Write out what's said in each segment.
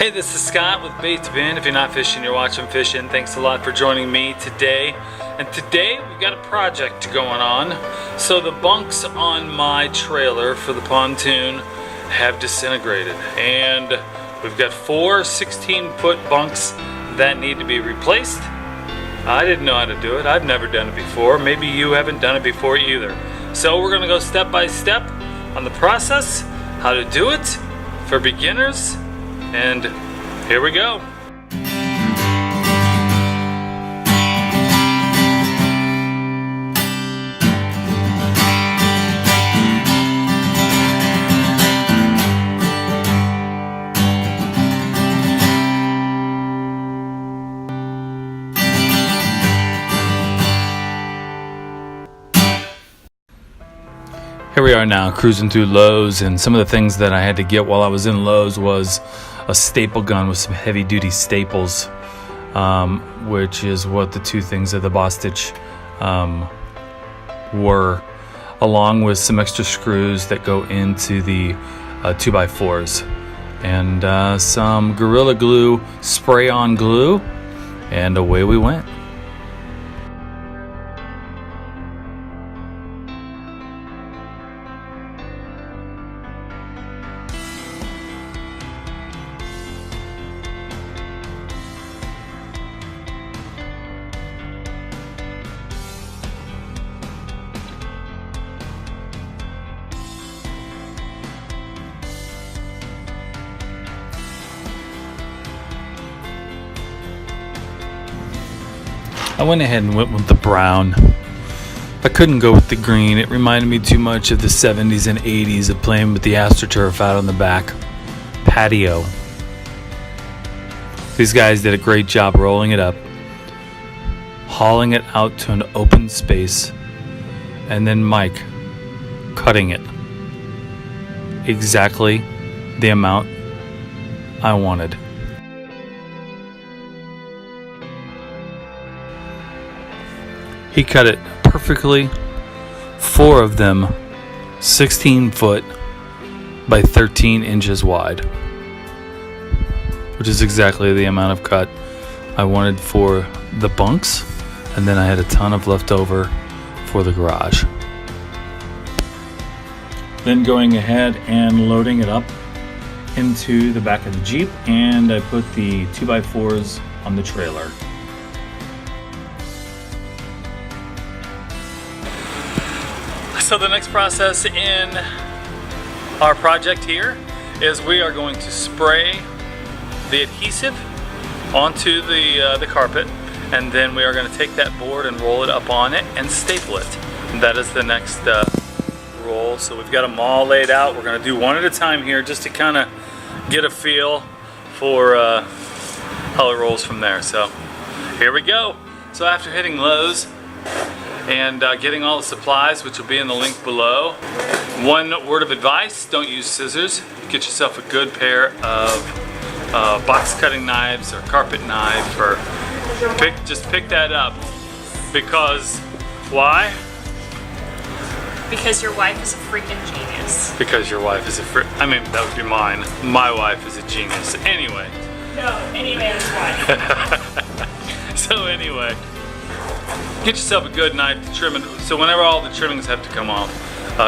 Hey, this is Scott with Baits Bin. If you're not fishing, you're watching fishing. Thanks a lot for joining me today. And today we've got a project going on. So the bunks on my trailer for the pontoon have disintegrated. And we've got 4 16-foot bunks that need to be replaced. I didn't know how to do it. I've never done it before. Maybe you haven't done it before either. So we're gonna go step by step on the process, how to do it for beginners. And here we go. Here we are now, cruising through Lowe's, and some of the things that I had to get while I was in Lowe's was a staple gun with some heavy-duty staples, which is what the 2 things of the BOSTITCH were, along with some extra screws that go into the 2x4s, and some Gorilla Glue spray-on glue, and away we went. I went ahead and went with the brown. I couldn't go with the green. It reminded me too much of the 70s and 80s of playing with the AstroTurf out on the back patio. These guys did a great job rolling it up, hauling it out to an open space, and then Mike cutting it exactly the amount I wanted. He cut it perfectly, 4 of them 16 foot by 13 inches wide, which is exactly the amount of cut I wanted for the bunks, and then I had a ton of leftover for the garage. Then going ahead and loading it up into the back of the Jeep, and I put the 2x4s on the trailer. So the next process in our project here is we are going to spray the adhesive onto the carpet, and then we are going to take that board and roll it up on it and staple it. And that is the next roll. So we've got them all laid out. We're going to do one at a time here just to kind of get a feel for how it rolls from there. So here we go. So after hitting Lowe's and getting all the supplies, which will be in the link below. One word of advice: don't use scissors. Get yourself a good pair of box cutting knives or carpet knife, or just pick that up. Because why? Because your wife is a freaking genius. Because your wife is I mean, that would be mine. My wife is a genius. Anyway. No, any man's wife. So anyway, get yourself a good knife to trim it, so whenever all the trimmings have to come off,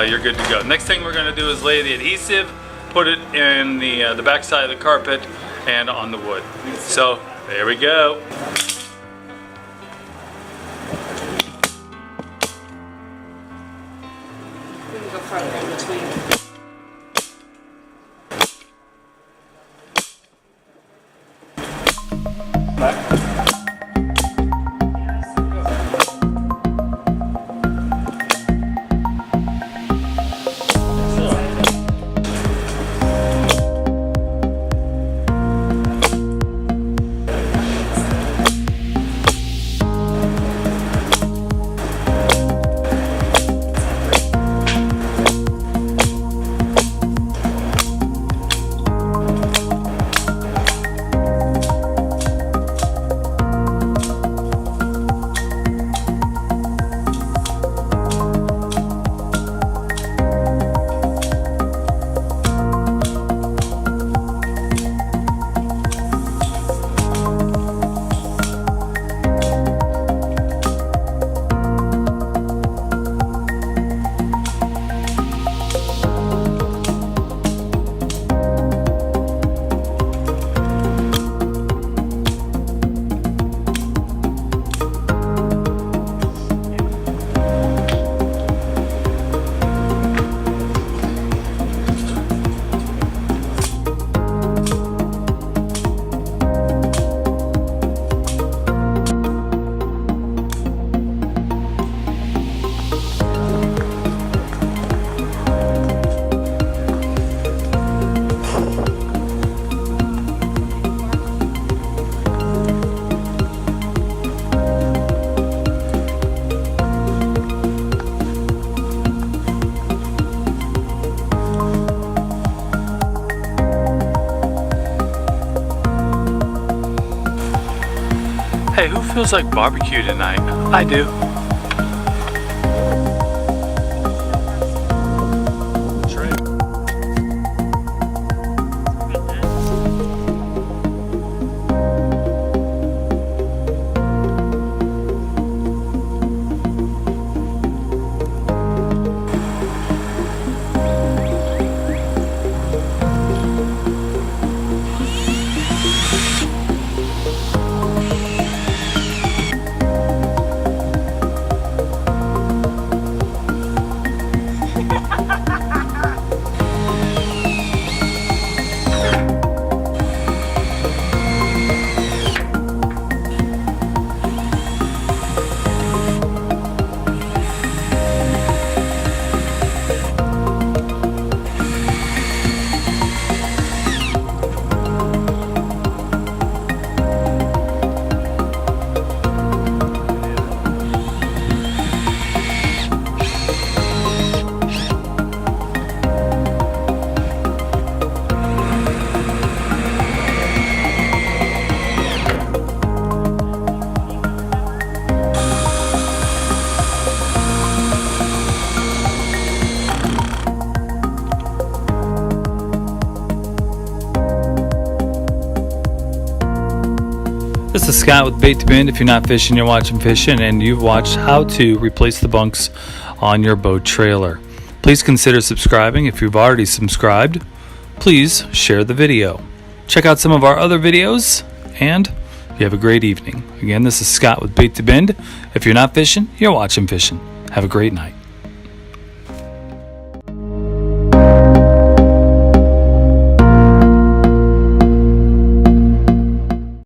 you're good to go. Next thing we're going to do is lay the adhesive, put it in the back side of the carpet and on the wood. So there we go. We can go further in between. Back. Hey, who feels like barbecue tonight? I do. This is Scott with Bait to Bend. If you're not fishing, you're watching fishing, and you've watched how to replace the bunks on your boat trailer. Please consider subscribing. If you've already subscribed, please share the video. Check out some of our other videos, and you have a great evening. Again, this is Scott with Bait to Bend. If you're not fishing, you're watching fishing. Have a great night.